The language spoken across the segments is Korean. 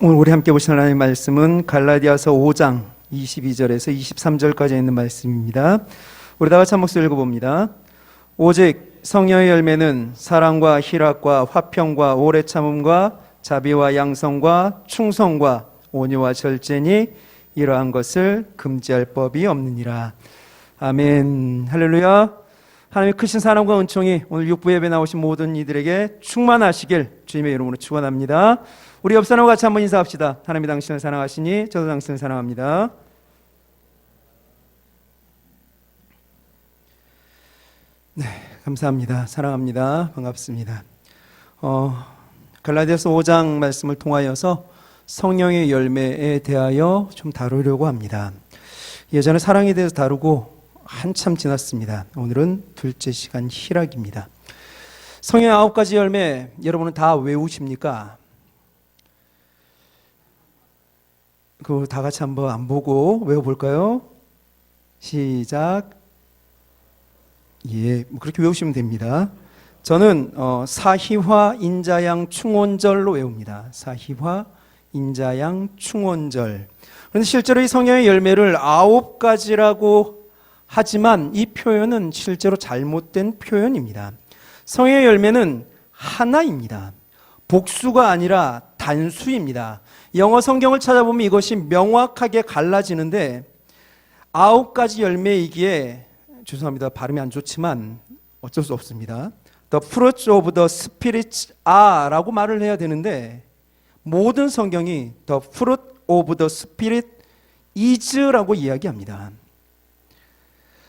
오늘 우리 함께 보신 하나님의 말씀은 갈라디아서 5장 22절에서 23절까지 있는 말씀입니다. 우리 다 같이 한 목소리 읽어봅니다. 오직 성령의 열매는 사랑과 희락과 화평과 오래 참음과 자비와 양성과 충성과 온유와 절제니 이러한 것을 금지할 법이 없느니라. 아멘. 할렐루야. 하나님의 크신 사랑과 은총이 오늘 육부 예배 나오신 모든 이들에게 충만하시길 주님의 이름으로 축원합니다. 우리 옆 사람과 같이 한번 인사합시다. 하나님이 당신을 사랑하시니 저도 당신을 사랑합니다. 네, 감사합니다. 사랑합니다. 반갑습니다. 갈라디아서 5장 말씀을 통하여서 성령의 열매에 대하여 좀 다루려고 합니다. 예전에 사랑에 대해서 다루고 한참 지났습니다. 오늘은 둘째 시간 희락입니다. 성령의 9가지 열매 여러분은 다 외우십니까? 그거 다 같이 한번 안 보고 외워볼까요? 시작. 예, 그렇게 외우시면 됩니다. 저는 사희화 인자양 충원절로 외웁니다. 사희화 인자양 충원절. 그런데 실제로 이 성령의 열매를 9가지라고 하지만 이 표현은 실제로 잘못된 표현입니다. 성령의 열매는 하나입니다. 복수가 아니라 단수입니다. 영어 성경을 찾아보면 이것이 명확하게 갈라지는데 9가지 열매이기에 죄송합니다. 발음이 안 좋지만 어쩔 수 없습니다. The fruits of the Spirit are 라고 말을 해야 되는데 모든 성경이 The fruit of the Spirit is 라고 이야기합니다.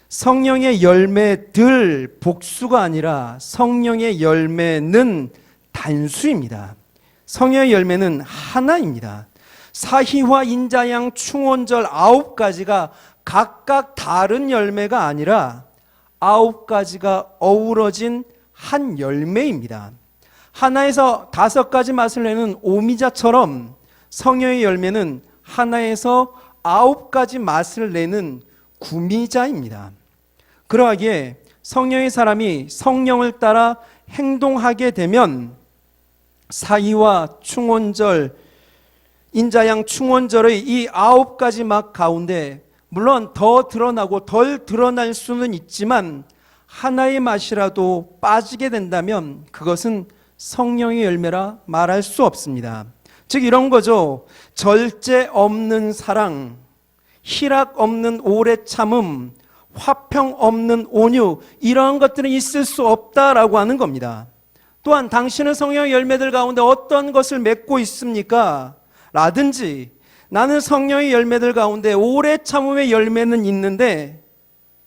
성령의 열매들 복수가 아니라 성령의 열매는 단수입니다. 성령의 열매는 하나입니다. 사희화 인자양 충원절 9가지가 각각 다른 열매가 아니라 9가지가 어우러진 한 열매입니다. 하나에서 5가지 맛을 내는 오미자처럼 성령의 열매는 하나에서 9가지 맛을 내는 구미자입니다. 그러하기에 성령의 사람이 성령을 따라 행동하게 되면 사희와 충원절, 인자양 충원절의 이 9가지 맛 가운데 물론 더 드러나고 덜 드러날 수는 있지만 하나의 맛이라도 빠지게 된다면 그것은 성령의 열매라 말할 수 없습니다. 즉 이런 거죠. 절제 없는 사랑, 희락 없는 오래 참음, 화평 없는 온유, 이러한 것들은 있을 수 없다라고 하는 겁니다. 또한 당신은 성령의 열매들 가운데 어떤 것을 맺고 있습니까? 라든지 나는 성령의 열매들 가운데 오래 참음의 열매는 있는데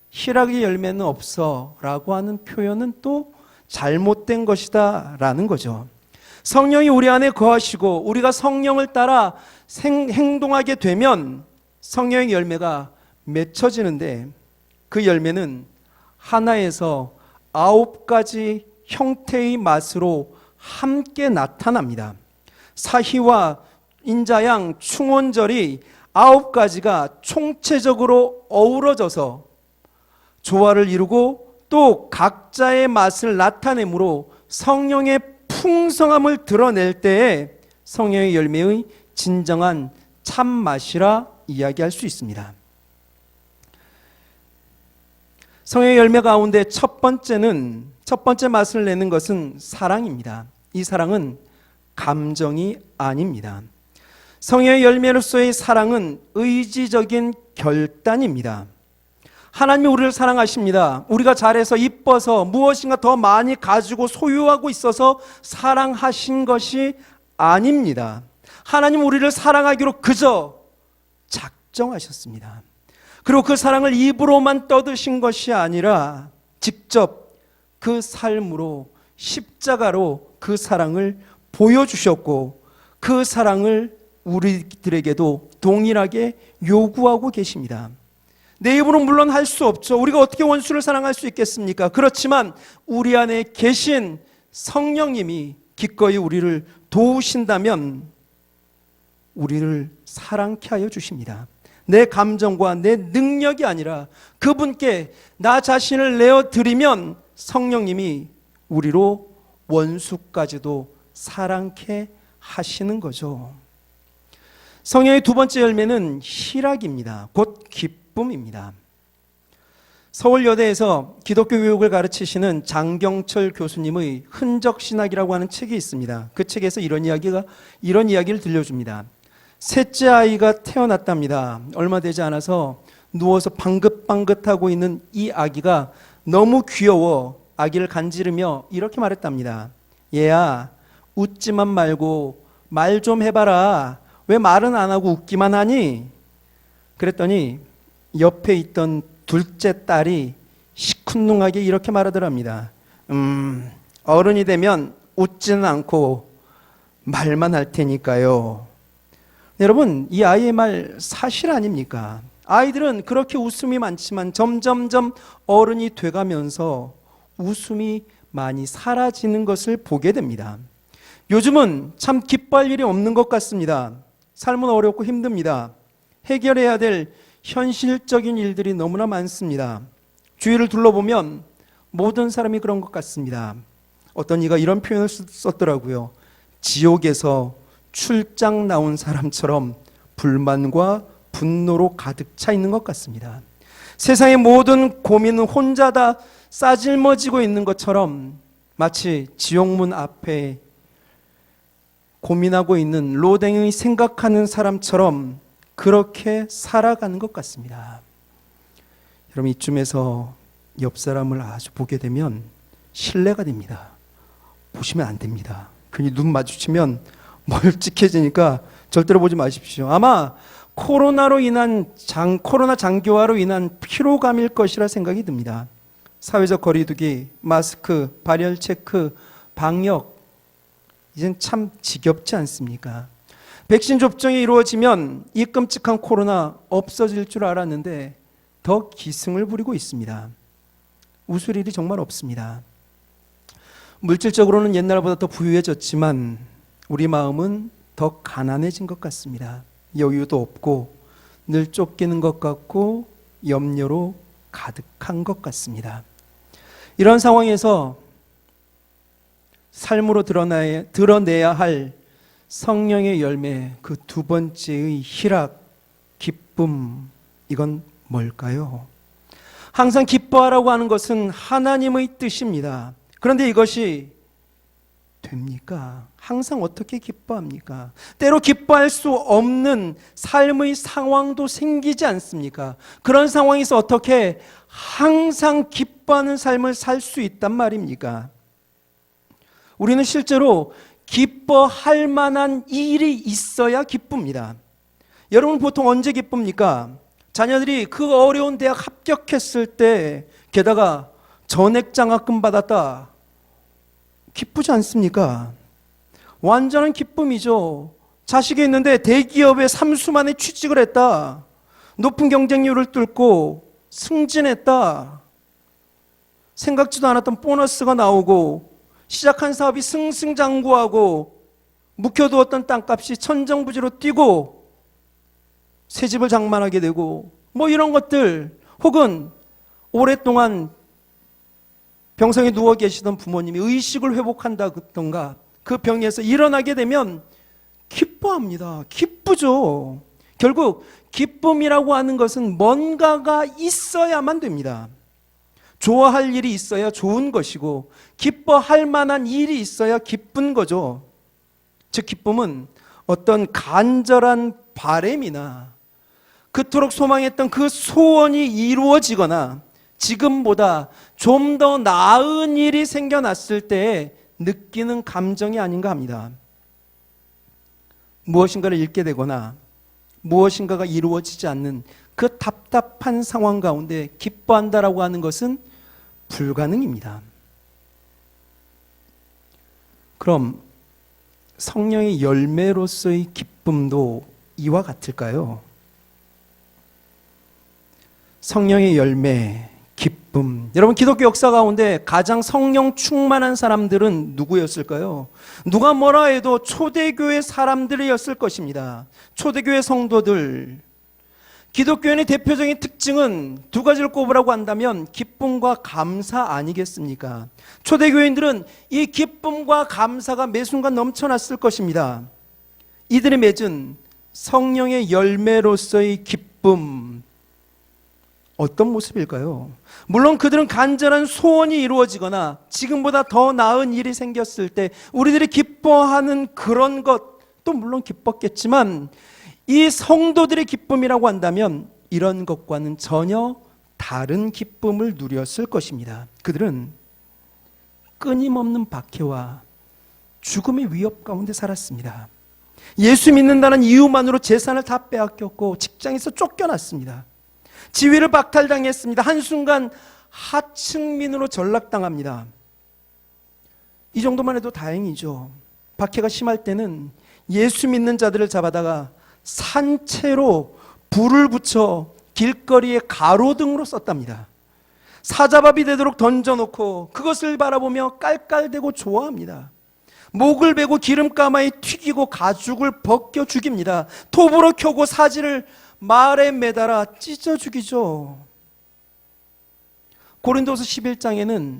희락의 열매는 없어 라고 하는 표현은 또 잘못된 것이다 라는 거죠. 성령이 우리 안에 거하시고 우리가 성령을 따라 행동하게 되면 성령의 열매가 맺혀지는데 그 열매는 하나에서 9가지 형태의 맛으로 함께 나타납니다. 사희와 인자양 충원절이 9가지가 총체적으로 어우러져서 조화를 이루고 또 각자의 맛을 나타내므로 성령의 풍성함을 드러낼 때에 성령의 열매의 진정한 참맛이라 이야기할 수 있습니다. 성령의 열매 가운데 첫 번째 맛을 내는 것은 사랑입니다. 이 사랑은 감정이 아닙니다. 성령의 열매로서의 사랑은 의지적인 결단입니다. 하나님이 우리를 사랑하십니다. 우리가 잘해서 이뻐서 무엇인가 더 많이 가지고 소유하고 있어서 사랑하신 것이 아닙니다. 하나님 우리를 사랑하기로 그저 작정하셨습니다. 그리고 그 사랑을 입으로만 떠드신 것이 아니라 직접 그 삶으로 십자가로 그 사랑을 보여주셨고 그 사랑을 우리들에게도 동일하게 요구하고 계십니다. 내 입으로 물론 할 수 없죠. 우리가 어떻게 원수를 사랑할 수 있겠습니까? 그렇지만 우리 안에 계신 성령님이 기꺼이 우리를 도우신다면 우리를 사랑케 하여 주십니다. 내 감정과 내 능력이 아니라 그분께 나 자신을 내어드리면 성령님이 우리로 원수까지도 사랑케 하시는 거죠. 성령의 두 번째 열매는 희락입니다. 곧 기쁨입니다. 서울여대에서 기독교 교육을 가르치시는 장경철 교수님의 흔적신학이라고 하는 책이 있습니다. 그 책에서 이런 이야기를 들려줍니다. 셋째 아이가 태어났답니다. 얼마 되지 않아서 누워서 방긋방긋하고 있는 이 아기가 너무 귀여워 아기를 간지르며 이렇게 말했답니다. 얘야, 웃지만 말고 말 좀 해봐라. 왜 말은 안 하고 웃기만 하니? 그랬더니 옆에 있던 둘째 딸이 시큰둥하게 이렇게 말하더랍니다. 어른이 되면 웃지는 않고 말만 할 테니까요. 여러분, 이 아이의 말 사실 아닙니까? 아이들은 그렇게 웃음이 많지만 점점점 어른이 돼가면서 웃음이 많이 사라지는 것을 보게 됩니다. 요즘은 참 기뻐할 일이 없는 것 같습니다. 삶은 어렵고 힘듭니다. 해결해야 될 현실적인 일들이 너무나 많습니다. 주위를 둘러보면 모든 사람이 그런 것 같습니다. 어떤 이가 이런 표현을 썼더라고요. 지옥에서 출장 나온 사람처럼 불만과 분노로 가득 차 있는 것 같습니다. 세상의 모든 고민은 혼자 다 싸질머지고 있는 것처럼 마치 지옥문 앞에 고민하고 있는 로댕이 생각하는 사람처럼 그렇게 살아가는 것 같습니다. 여러분, 이쯤에서 옆 사람을 아주 보게 되면 신뢰가 됩니다. 보시면 안 됩니다. 괜히 눈 마주치면 멀찍해지니까 절대로 보지 마십시오. 아마 코로나 장기화로 인한 피로감일 것이라 생각이 듭니다. 사회적 거리두기, 마스크, 발열 체크, 방역, 이젠 참 지겹지 않습니까? 백신 접종이 이루어지면 이 끔찍한 코로나 없어질 줄 알았는데 더 기승을 부리고 있습니다. 웃을 일이 정말 없습니다. 물질적으로는 옛날보다 더 부유해졌지만 우리 마음은 더 가난해진 것 같습니다. 여유도 없고 늘 쫓기는 것 같고 염려로 가득한 것 같습니다. 이런 상황에서 삶으로 드러내야 할 성령의 열매, 그 두 번째의 희락, 기쁨, 이건 뭘까요? 항상 기뻐하라고 하는 것은 하나님의 뜻입니다. 그런데 이것이 됩니까? 항상 어떻게 기뻐합니까? 때로 기뻐할 수 없는 삶의 상황도 생기지 않습니까? 그런 상황에서 어떻게 항상 기뻐하는 삶을 살 수 있단 말입니까? 우리는 실제로 기뻐할 만한 일이 있어야 기쁩니다. 여러분, 보통 언제 기쁩니까? 자녀들이 그 어려운 대학 합격했을 때, 게다가 전액 장학금 받았다. 기쁘지 않습니까? 완전한 기쁨이죠. 자식이 있는데 대기업에 3수 만에 취직을 했다. 높은 경쟁률을 뚫고 승진했다. 생각지도 않았던 보너스가 나오고 시작한 사업이 승승장구하고 묵혀두었던 땅값이 천정부지로 뛰고 새 집을 장만하게 되고 뭐 이런 것들, 혹은 오랫동안 병상에 누워 계시던 부모님이 의식을 회복한다던가 그 병에서 일어나게 되면 기뻐합니다. 기쁘죠. 결국 기쁨이라고 하는 것은 뭔가가 있어야만 됩니다. 좋아할 일이 있어야 좋은 것이고 기뻐할 만한 일이 있어야 기쁜 거죠. 즉, 기쁨은 어떤 간절한 바램이나 그토록 소망했던 그 소원이 이루어지거나 지금보다 좀 더 나은 일이 생겨났을 때 느끼는 감정이 아닌가 합니다. 무엇인가를 잃게 되거나 무엇인가가 이루어지지 않는 그 답답한 상황 가운데 기뻐한다라고 하는 것은 불가능입니다. 그럼 성령의 열매로서의 기쁨도 이와 같을까요? 성령의 열매, 기쁨. 여러분, 기독교 역사 가운데 가장 성령 충만한 사람들은 누구였을까요? 누가 뭐라 해도 초대교회 사람들이었을 것입니다. 초대교회 성도들. 기독교인의 대표적인 특징은 두 가지를 꼽으라고 한다면 기쁨과 감사 아니겠습니까? 초대교인들은 이 기쁨과 감사가 매 순간 넘쳐났을 것입니다. 이들이 맺은 성령의 열매로서의 기쁨, 어떤 모습일까요? 물론 그들은 간절한 소원이 이루어지거나 지금보다 더 나은 일이 생겼을 때 우리들이 기뻐하는 그런 것도 물론 기뻤겠지만, 이 성도들의 기쁨이라고 한다면 이런 것과는 전혀 다른 기쁨을 누렸을 것입니다. 그들은 끊임없는 박해와 죽음의 위협 가운데 살았습니다. 예수 믿는다는 이유만으로 재산을 다 빼앗겼고 직장에서 쫓겨났습니다. 지위를 박탈당했습니다. 한순간 하층민으로 전락당합니다. 이 정도만 해도 다행이죠. 박해가 심할 때는 예수 믿는 자들을 잡아다가 산채로 불을 붙여 길거리에 가로등으로 썼답니다. 사자밥이 되도록 던져놓고 그것을 바라보며 깔깔대고 좋아합니다. 목을 베고 기름가마에 튀기고 가죽을 벗겨 죽입니다. 톱으로 켜고 사지를 말에 매달아 찢어 죽이죠. 고린도서 11장에는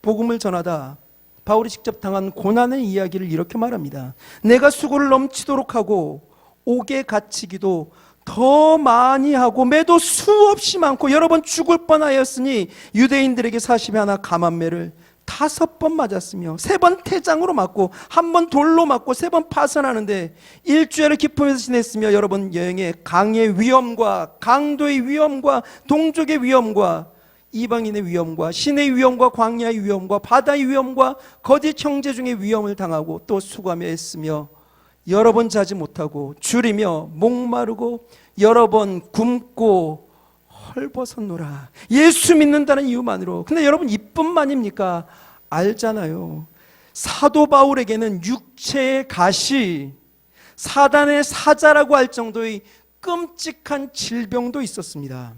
복음을 전하다 바울이 직접 당한 고난의 이야기를 이렇게 말합니다. 내가 수고를 넘치도록 하고 옥에 갇히기도 더 많이 하고 매도 수없이 많고 여러 번 죽을 뻔하였으니 유대인들에게 40에 하나 감한매를 5번 맞았으며 3번 태장으로 맞고 1번 돌로 맞고 3번 파선하는데 일주일을 기쁨에서 지냈으며 여러 번 여행에 강의 위험과 강도의 위험과 동족의 위험과 이방인의 위험과 신의 위험과 광야의 위험과 바다의 위험과 거짓 형제 중의 위험을 당하고 또 수고하며 애쓰며 여러 번 자지 못하고 줄이며 목마르고 여러 번 굶고 헐벗었노라. 예수 믿는다는 이유만으로. 근데 여러분 이뿐만입니까? 알잖아요. 사도 바울에게는 육체의 가시, 사단의 사자라고 할 정도의 끔찍한 질병도 있었습니다.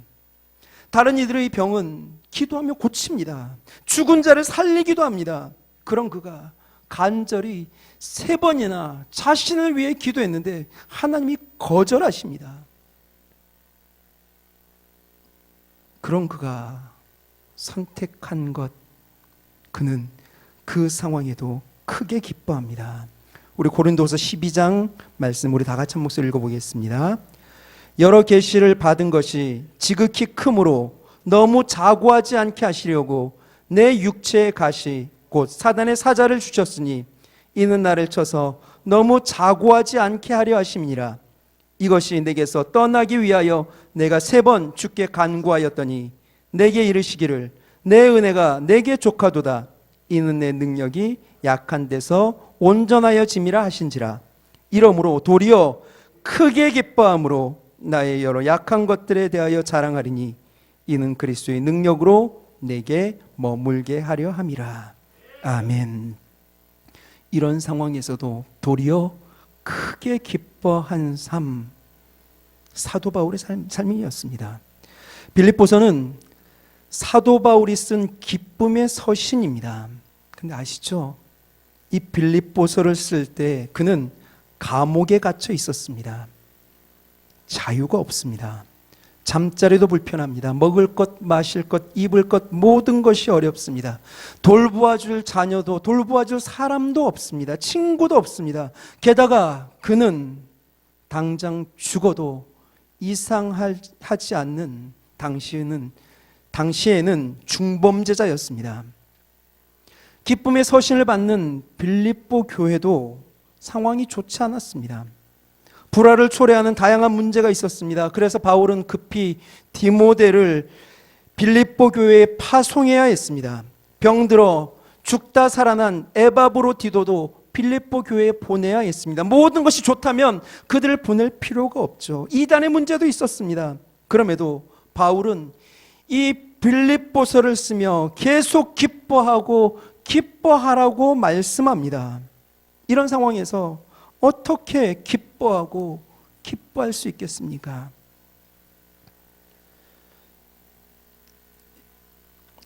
다른 이들의 병은 기도하며 고칩니다. 죽은 자를 살리기도 합니다. 그런 그가 간절히 3번이나 자신을 위해 기도했는데 하나님이 거절하십니다. 그런 그가 선택한 것, 그는 그 상황에도 크게 기뻐합니다. 우리 고린도서 12장 말씀 우리 다 같이 한 목소리 읽어보겠습니다. 여러 계시를 받은 것이 지극히 크므로 너무 자고하지 않게 하시려고 내 육체의 가시 곧 사단의 사자를 주셨으니 이는 나를 쳐서 너무 자고하지 않게 하려 하심이니라. 이것이 내게서 떠나기 위하여 내가 3번 주께 간구하였더니 내게 이르시기를 내 은혜가 내게 족하도다. 이는 내 능력이 약한 데서 온전하여 짐이라 하신지라. 이러므로 도리어 크게 기뻐함으로 나의 여러 약한 것들에 대하여 자랑하리니 이는 그리스도의 능력으로 내게 머물게 하려 함이라. 아멘. 이런 상황에서도 도리어 크게 기뻐한 삶, 사도 바울의 삶이었습니다. 빌립보서는 사도 바울이 쓴 기쁨의 서신입니다. 근데 아시죠? 이 빌립보서를 쓸 때 그는 감옥에 갇혀 있었습니다. 자유가 없습니다. 잠자리도 불편합니다. 먹을 것, 마실 것, 입을 것 모든 것이 어렵습니다. 돌보아줄 자녀도 돌보아줄 사람도 없습니다. 친구도 없습니다. 게다가 그는 당장 죽어도 이상하지 않는 당시에는 중범죄자였습니다. 기쁨의 서신을 받는 빌립보 교회도 상황이 좋지 않았습니다. 불화를 초래하는 다양한 문제가 있었습니다. 그래서 바울은 급히 디모데를 빌립보 교회에 파송해야 했습니다. 병들어 죽다 살아난 에바브로디도도 빌립보 교회에 보내야 했습니다. 모든 것이 좋다면 그들을 보낼 필요가 없죠. 이단의 문제도 있었습니다. 그럼에도 바울은 이 빌립보서를 쓰며 계속 기뻐하라고 말씀합니다. 이런 상황에서 어떻게 기뻐할 수 있겠습니까?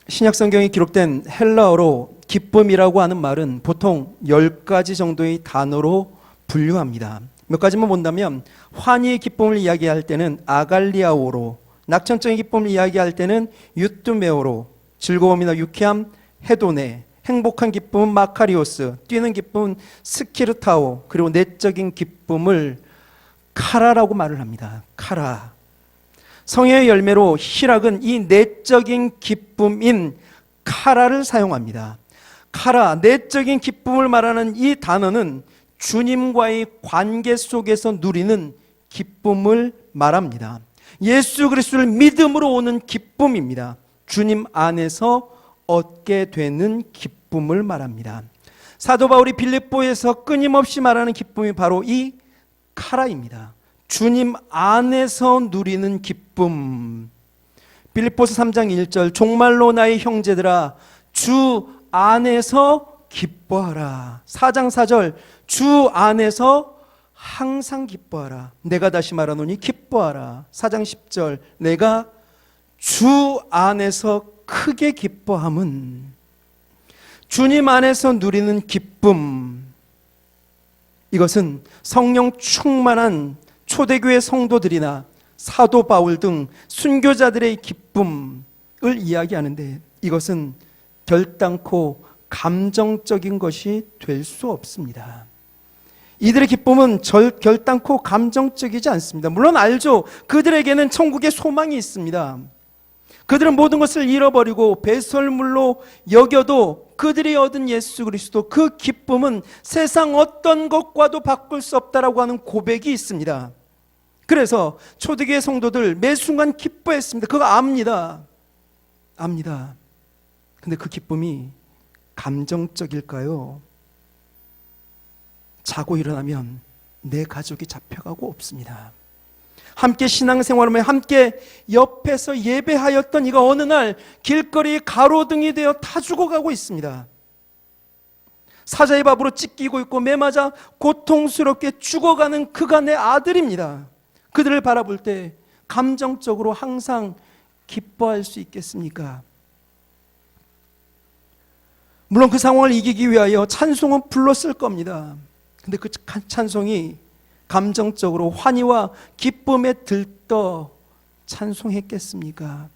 신약 성경에 기록된 헬라어로 기쁨이라고 하는 말은 보통 10가지 정도의 단어로 분류합니다. 몇 가지만 본다면 환희의 기쁨을 이야기할 때는 아갈리아오로, 낙천적인 기쁨을 이야기할 때는 유뚜메오로, 즐거움이나 유쾌함 헤도네, 행복한 기쁨은 마카리오스, 뛰는 기쁨은 스키르타오, 그리고 내적인 기쁨을 카라라고 말을 합니다. 카라. 성령의 열매로 희락은 이 내적인 기쁨인 카라를 사용합니다. 카라, 내적인 기쁨을 말하는 이 단어는 주님과의 관계 속에서 누리는 기쁨을 말합니다. 예수 그리스도를 믿음으로 오는 기쁨입니다. 주님 안에서 얻게 되는 기쁨을 말합니다. 사도 바울이 빌립보에서 끊임없이 말하는 기쁨이 바로 이 카라입니다. 주님 안에서 누리는 기쁨. 빌립보서 3장 1절, 종말로 나의 형제들아 주 안에서 기뻐하라. 4장 4절, 주 안에서 항상 기뻐하라. 내가 다시 말하노니 기뻐하라. 4장 10절, 내가 주 안에서 크게 기뻐함은, 주님 안에서 누리는 기쁨, 이것은 성령 충만한 초대교회 성도들이나 사도 바울 등 순교자들의 기쁨을 이야기하는데, 이것은 결단코 감정적인 것이 될 수 없습니다. 이들의 기쁨은 결단코 감정적이지 않습니다. 물론 알죠. 그들에게는 천국의 소망이 있습니다. 그들은 모든 것을 잃어버리고 배설물로 여겨도 그들이 얻은 예수 그리스도, 그 기쁨은 세상 어떤 것과도 바꿀 수 없다라고 하는 고백이 있습니다. 그래서 초대교회 성도들 매 순간 기뻐했습니다. 그거 압니다. 근데 그 기쁨이 감정적일까요? 자고 일어나면 내 가족이 잡혀가고 없습니다. 함께 신앙생활하며 함께 옆에서 예배하였던 이가 어느 날 길거리 가로등이 되어 다 죽어가고 있습니다. 사자의 밥으로 찢기고 있고 매 맞아 고통스럽게 죽어가는 그가 내 아들입니다. 그들을 바라볼 때 감정적으로 항상 기뻐할 수 있겠습니까? 물론 그 상황을 이기기 위하여 찬송은 불렀을 겁니다. 근데 그 찬송이 감정적으로 환희와 기쁨에 들떠 찬송했겠습니까?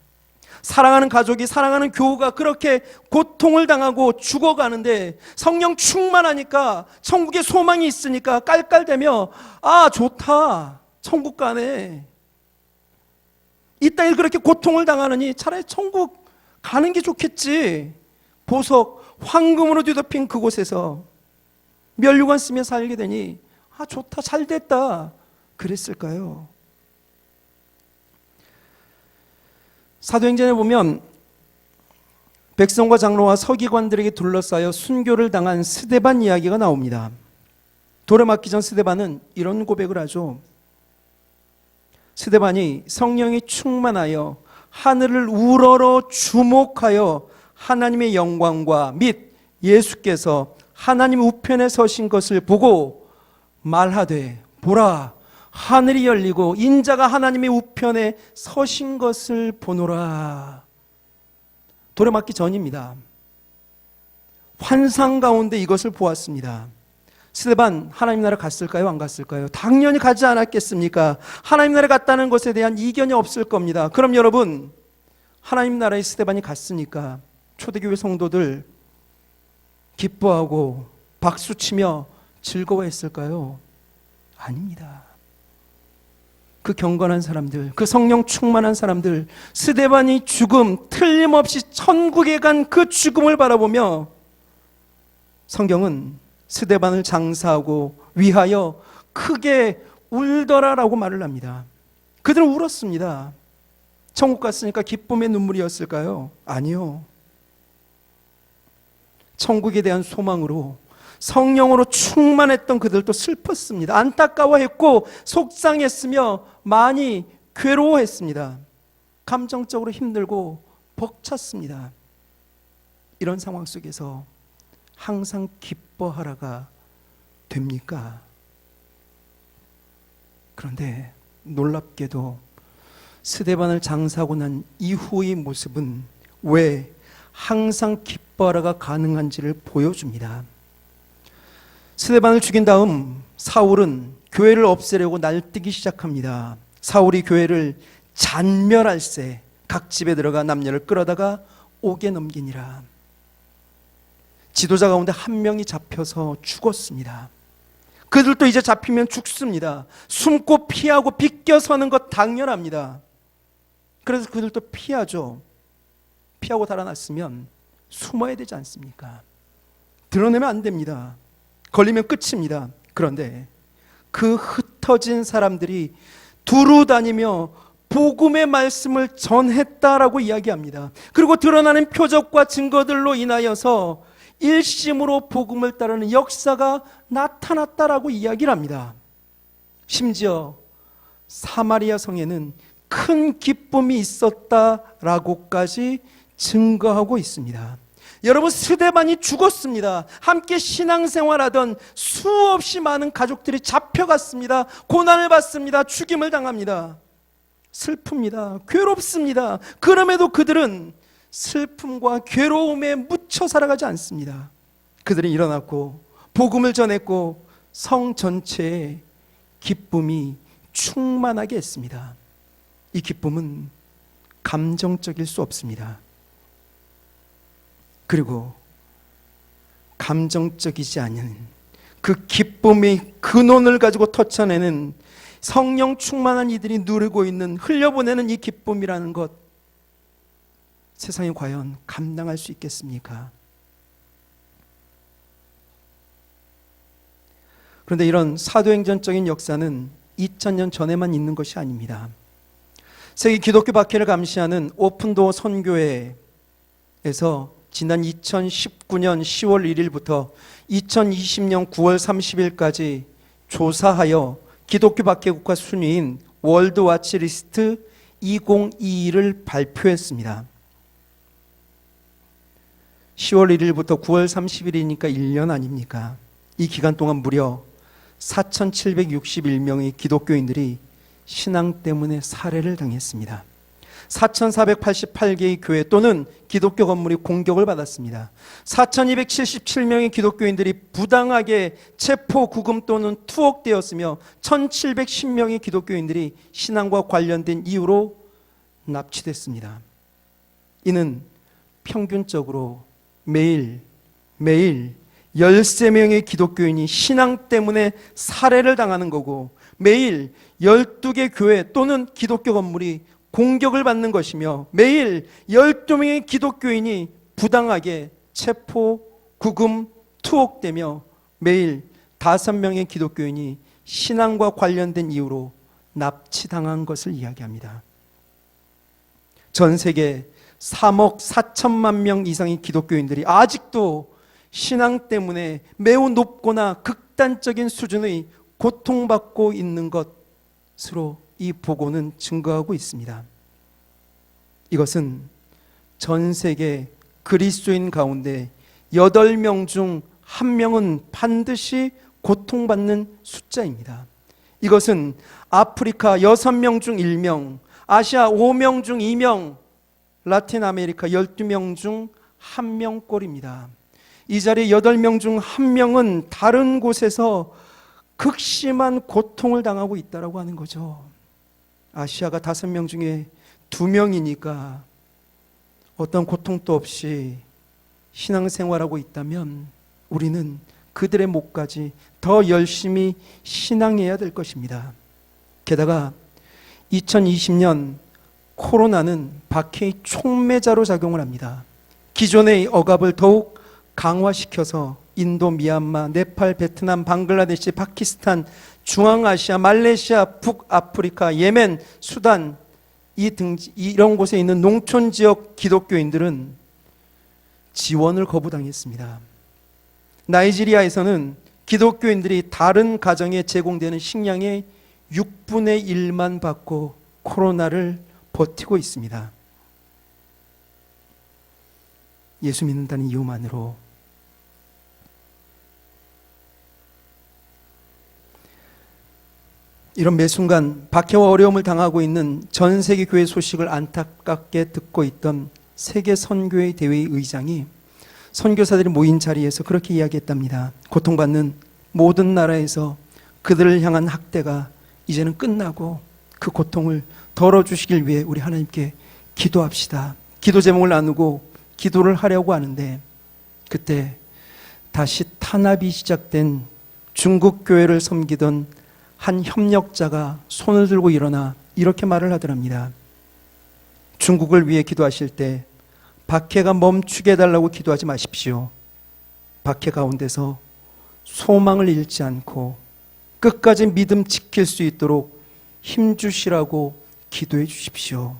사랑하는 가족이, 사랑하는 교우가 그렇게 고통을 당하고 죽어가는데 성령 충만하니까, 천국에 소망이 있으니까 깔깔대며 아 좋다, 천국 가네. 이 땅에 그렇게 고통을 당하느니 차라리 천국 가는 게 좋겠지. 보석, 황금으로 뒤덮인 그곳에서 면류관 쓰며 살게 되니 아 좋다, 잘됐다 그랬을까요? 사도행전에 보면 백성과 장로와 서기관들에게 둘러싸여 순교를 당한 스데반 이야기가 나옵니다. 돌에 맞기 전 스데반은 이런 고백을 하죠. 스데반이 성령이 충만하여 하늘을 우러러 주목하여 하나님의 영광과 및 예수께서 하나님 우편에 서신 것을 보고 말하되 보라, 하늘이 열리고 인자가 하나님의 우편에 서신 것을 보노라. 돌에 맞기 전입니다. 환상 가운데 이것을 보았습니다. 스데반 하나님 나라 갔을까요? 안 갔을까요? 당연히 가지 않았겠습니까? 하나님 나라 갔다는 것에 대한 이견이 없을 겁니다. 그럼 여러분, 하나님 나라에 스데반이 갔으니까 초대교회 성도들 기뻐하고 박수치며 즐거워했을까요? 아닙니다. 그 경건한 사람들, 그 성령 충만한 사람들, 스데반이 죽음, 틀림없이 천국에 간 그 죽음을 바라보며 성경은 스데반을 장사하고 위하여 크게 울더라라고 말을 합니다. 그들은 울었습니다. 천국 갔으니까 기쁨의 눈물이었을까요? 아니요. 천국에 대한 소망으로 성령으로 충만했던 그들도 슬펐습니다. 안타까워했고 속상했으며 많이 괴로워했습니다. 감정적으로 힘들고 벅찼습니다. 이런 상황 속에서 항상 기뻐하라가 됩니까? 그런데 놀랍게도 스데반을 장사하고 난 이후의 모습은 왜 항상 기뻐하라가 가능한지를 보여줍니다. 스데반을 죽인 다음 사울은 교회를 없애려고 날뛰기 시작합니다. 사울이 교회를 잔멸할세 각 집에 들어가 남녀를 끌어다가 옥에 넘기니라. 지도자 가운데 한 명이 잡혀서 죽었습니다. 그들도 이제 잡히면 죽습니다. 숨고 피하고 비껴서는 것 당연합니다. 그래서 그들도 피하죠. 피하고 달아났으면 숨어야 되지 않습니까? 드러내면 안 됩니다. 걸리면 끝입니다. 그런데 그 흩어진 사람들이 두루 다니며 복음의 말씀을 전했다라고 이야기합니다. 그리고 드러나는 표적과 증거들로 인하여서 일심으로 복음을 따르는 역사가 나타났다라고 이야기를 합니다. 심지어 사마리아 성에는 큰 기쁨이 있었다라고까지 증거하고 있습니다. 여러분, 스데반이 죽었습니다. 함께 신앙생활하던 수없이 많은 가족들이 잡혀갔습니다. 고난을 받습니다. 죽임을 당합니다. 슬픕니다. 괴롭습니다. 그럼에도 그들은 슬픔과 괴로움에 묻혀 살아가지 않습니다. 그들이 일어났고 복음을 전했고 성 전체에 기쁨이 충만하게 했습니다. 이 기쁨은 감정적일 수 없습니다. 그리고 감정적이지 않은 그 기쁨의 근원을 가지고 터쳐내는 성령 충만한 이들이 누리고 있는, 흘려보내는 이 기쁨이라는 것, 세상이 과연 감당할 수 있겠습니까? 그런데 이런 사도행전적인 역사는 2000년 전에만 있는 것이 아닙니다. 세계 기독교 박해를 감시하는 오픈도어 선교회에서 지난 2019년 10월 1일부터 2020년 9월 30일까지 조사하여 기독교 박해 국가 순위인 월드와치 리스트 2022를 발표했습니다. 10월 1일부터 9월 30일이니까 1년 아닙니까? 이 기간 동안 무려 4,761명의 기독교인들이 신앙 때문에 살해를 당했습니다. 4,488개의 교회 또는 기독교 건물이 공격을 받았습니다. 4,277명의 기독교인들이 부당하게 체포, 구금 또는 투옥되었으며 1,710명의 기독교인들이 신앙과 관련된 이유로 납치됐습니다. 이는 평균적으로 매일 13명의 기독교인이 신앙 때문에 살해를 당하는 거고, 매일 12개 교회 또는 기독교 건물이 공격을 받는 것이며, 매일 12명의 기독교인이 부당하게 체포, 구금, 투옥되며, 매일 5명의 기독교인이 신앙과 관련된 이유로 납치당한 것을 이야기합니다. 전 세계 3억 4천만 명 이상의 기독교인들이 아직도 신앙 때문에 매우 높거나 극단적인 수준의 고통받고 있는 것으로 이 보고는 증거하고 있습니다. 이것은 전 세계 그리스도인 가운데 8명 중 1명은 반드시 고통받는 숫자입니다. 이것은 아프리카 6명 중 1명, 아시아 5명 중 2명, 라틴 아메리카 12명 중 1명 꼴입니다. 이 자리에 8명 중 1명은 다른 곳에서 극심한 고통을 당하고 있다고 하는 거죠. 아시아가 5명 중에 2명이니까 어떤 고통도 없이 신앙생활하고 있다면 우리는 그들의 목까지 더 열심히 신앙해야 될 것입니다. 게다가 2020년 코로나는 박해의 촉매자로 작용을 합니다. 기존의 억압을 더욱 강화시켜서 인도, 미얀마, 네팔, 베트남, 방글라데시, 파키스탄, 중앙아시아, 말레이시아, 북아프리카, 예멘, 수단 이런 곳에 있는 농촌 지역 기독교인들은 지원을 거부당했습니다. 나이지리아에서는 기독교인들이 다른 가정에 제공되는 식량의 6분의 1만 받고 코로나를 버티고 있습니다. 예수 믿는다는 이유만으로. 이런 매 순간 박해와 어려움을 당하고 있는 전 세계 교회 소식을 안타깝게 듣고 있던 세계 선교회 대회의 의장이 선교사들이 모인 자리에서 그렇게 이야기했답니다. 고통받는 모든 나라에서 그들을 향한 학대가 이제는 끝나고 그 고통을 덜어주시길 위해 우리 하나님께 기도합시다. 기도 제목을 나누고 기도를 하려고 하는데, 그때 다시 탄압이 시작된 중국 교회를 섬기던 한 협력자가 손을 들고 일어나 이렇게 말을 하더랍니다. 중국을 위해 기도하실 때 박해가 멈추게 해달라고 기도하지 마십시오. 박해 가운데서 소망을 잃지 않고 끝까지 믿음 지킬 수 있도록 힘주시라고 기도해 주십시오.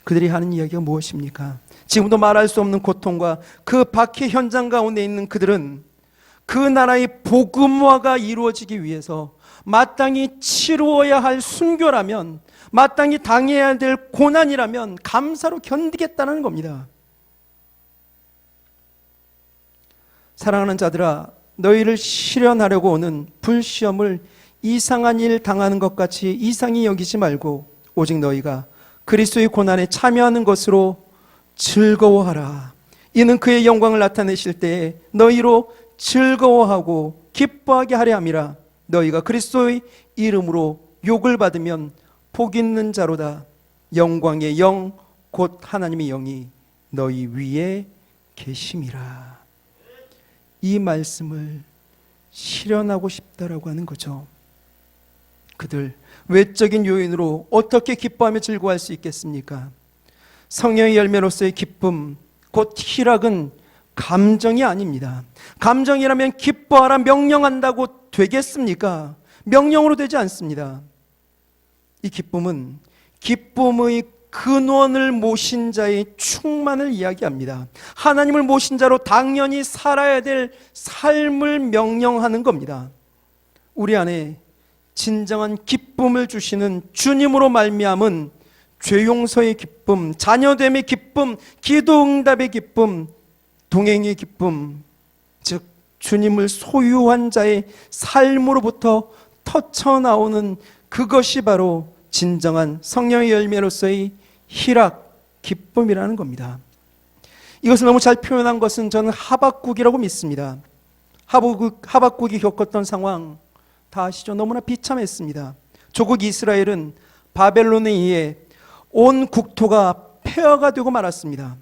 그들이 하는 이야기가 무엇입니까? 지금도 말할 수 없는 고통과 그 박해 현장 가운데 있는 그들은 그 나라의 복음화가 이루어지기 위해서 마땅히 치루어야 할 순교라면, 마땅히 당해야 될 고난이라면 감사로 견디겠다는 겁니다. 사랑하는 자들아, 너희를 시련하려고 오는 불시험을 이상한 일 당하는 것 같이 이상히 여기지 말고 오직 너희가 그리스도의 고난에 참여하는 것으로 즐거워하라. 이는 그의 영광을 나타내실 때에 너희로 즐거워하고 기뻐하게 하려 함이라. 너희가 그리스도의 이름으로 욕을 받으면 복 있는 자로다. 영광의 영 곧 하나님의 영이 너희 위에 계심이라. 이 말씀을 실현하고 싶다라고 하는 거죠. 그들 외적인 요인으로 어떻게 기뻐하며 즐거워할 수 있겠습니까? 성령의 열매로서의 기쁨, 곧 희락은 감정이 아닙니다. 감정이라면 기뻐하라 명령한다고 되겠습니까? 명령으로 되지 않습니다. 이 기쁨은 기쁨의 근원을 모신 자의 충만을 이야기합니다. 하나님을 모신 자로 당연히 살아야 될 삶을 명령하는 겁니다. 우리 안에 진정한 기쁨을 주시는 주님으로 말미암은 죄 용서의 기쁨, 자녀됨의 기쁨, 기도 응답의 기쁨, 동행의 기쁨, 즉 주님을 소유한 자의 삶으로부터 터쳐나오는 그것이 바로 진정한 성령의 열매로서의 희락, 기쁨이라는 겁니다. 이것을 너무 잘 표현한 것은 저는 하박국이라고 믿습니다. 하박국이 겪었던 상황 다 아시죠? 너무나 비참했습니다. 조국 이스라엘은 바벨론에 의해 온 국토가 폐허가 되고 말았습니다.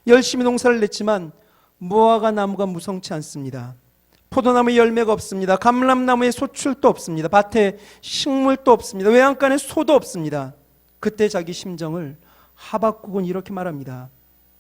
열심히 농사를 냈지만 무화과 나무가 무성치 않습니다. 포도나무에 열매가 없습니다. 감람나무에 소출도 없습니다. 밭에 식물도 없습니다. 외양간에 소도 없습니다. 그때 자기 심정을 하박국은 이렇게 말합니다.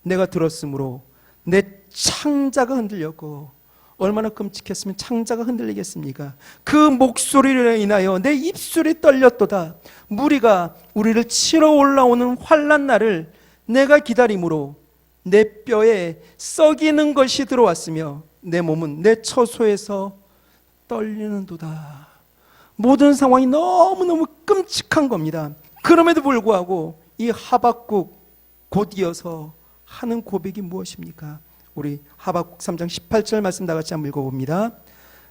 내가 들었으므로 내 창자가 흔들렸고, 얼마나 끔찍했으면 창자가 흔들리겠습니까? 그 목소리를 인하여 내 입술이 떨렸도다. 무리가 우리를 치러 올라오는 환난 날을 내가 기다림으로 내 뼈에 썩이는 것이 들어왔으며 내 몸은 내 처소에서 떨리는도다. 모든 상황이 너무너무 끔찍한 겁니다. 그럼에도 불구하고 이 하박국 곧 이어서 하는 고백이 무엇입니까? 우리 하박국 3장 18절 말씀 다 같이 한번 읽어봅니다.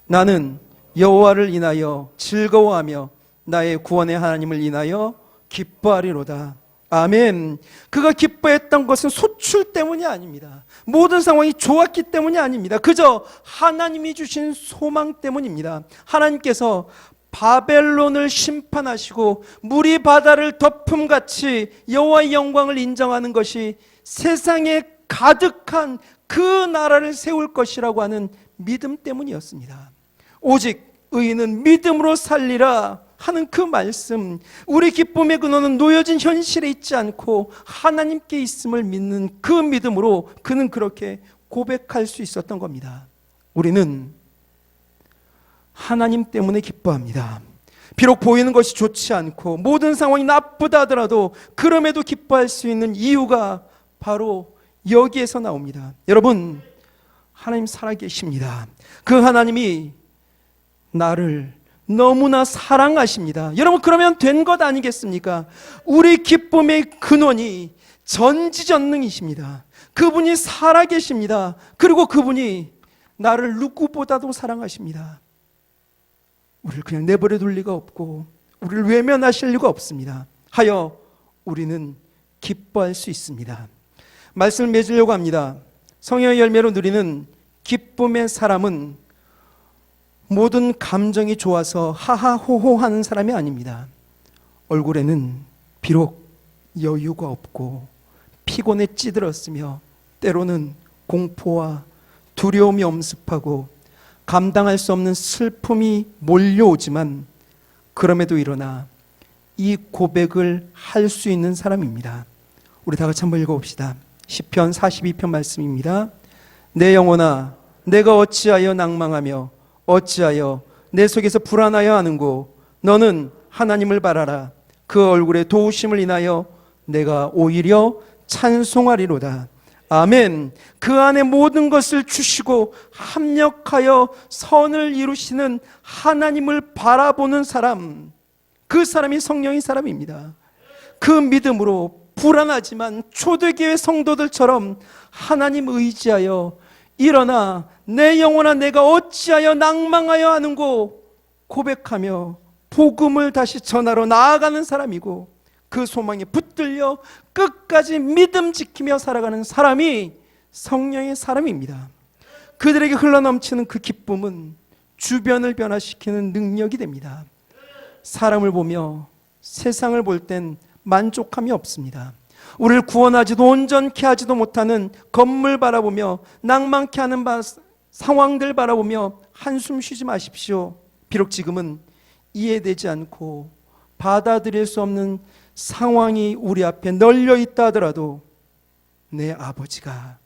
나는 여호와를 인하여 즐거워하며 나의 구원의 하나님을 인하여 기뻐하리로다. 아멘. 그가 기뻐했던 것은 소출 때문이 아닙니다. 모든 상황이 좋았기 때문이 아닙니다. 그저 하나님이 주신 소망 때문입니다. 하나님께서 바벨론을 심판하시고 물이 바다를 덮음같이 여호와의 영광을 인정하는 것이 세상에 가득한 그 나라를 세울 것이라고 하는 믿음 때문이었습니다. 오직 의인은 믿음으로 살리라 하는 그 말씀, 우리 기쁨의 근원은 놓여진 현실에 있지 않고 하나님께 있음을 믿는 그 믿음으로 그는 그렇게 고백할 수 있었던 겁니다. 우리는 하나님 때문에 기뻐합니다. 비록 보이는 것이 좋지 않고 모든 상황이 나쁘다 하더라도 그럼에도 기뻐할 수 있는 이유가 바로 여기에서 나옵니다. 여러분, 하나님 살아계십니다. 그 하나님이 나를 너무나 사랑하십니다. 여러분, 그러면 된 것 아니겠습니까? 우리 기쁨의 근원이 전지전능이십니다. 그분이 살아계십니다. 그리고 그분이 나를 누구보다도 사랑하십니다. 우리를 그냥 내버려 둘 리가 없고 우리를 외면하실 리가 없습니다. 하여 우리는 기뻐할 수 있습니다. 말씀을 맺으려고 합니다. 성령의 열매로 누리는 기쁨의 사람은 모든 감정이 좋아서 하하호호 하는 사람이 아닙니다. 얼굴에는 비록 여유가 없고 피곤에 찌들었으며 때로는 공포와 두려움이 엄습하고 감당할 수 없는 슬픔이 몰려오지만 그럼에도 일어나 이 고백을 할 수 있는 사람입니다. 우리 다 같이 한번 읽어봅시다. 시편 42편 말씀입니다. 내 영혼아, 내가 어찌하여 낭망하며 어찌하여 내 속에서 불안하여 하는고. 너는 하나님을 바라라. 그 얼굴의 도우심을 인하여 내가 오히려 찬송하리로다. 아멘. 그 안에 모든 것을 주시고 합력하여 선을 이루시는 하나님을 바라보는 사람, 그 사람이 성령의 사람입니다. 그 믿음으로 불안하지만 초대교회 성도들처럼 하나님 의지하여 일어나 내 영혼아 내가 어찌하여 낭망하여 하는고 고백하며 복음을 다시 전하러 나아가는 사람이고, 그 소망에 붙들려 끝까지 믿음 지키며 살아가는 사람이 성령의 사람입니다. 그들에게 흘러넘치는 그 기쁨은 주변을 변화시키는 능력이 됩니다. 사람을 보며 세상을 볼 땐 만족함이 없습니다. 우리를 구원하지도 온전케 하지도 못하는 건물 바라보며 낭만케 하는 상황들 바라보며 한숨 쉬지 마십시오. 비록 지금은 이해되지 않고 받아들일 수 없는 상황이 우리 앞에 널려 있다 하더라도 내 아버지가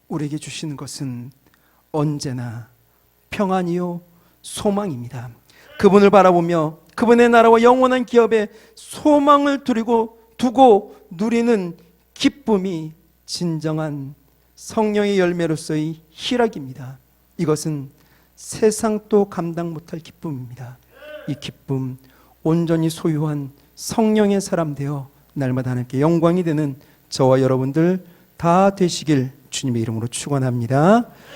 우리에게 주시는 것은 언제나 평안이요 소망입니다. 그분을 바라보며 그분의 나라와 영원한 기업에 소망을 두고 누리는 기쁨이 진정한 성령의 열매로서의 희락입니다. 이것은 세상도 감당 못할 기쁨입니다. 이 기쁨 온전히 소유한 성령의 사람 되어 날마다 하나님께 영광이 되는 저와 여러분들 다 되시길 주님의 이름으로 축원합니다.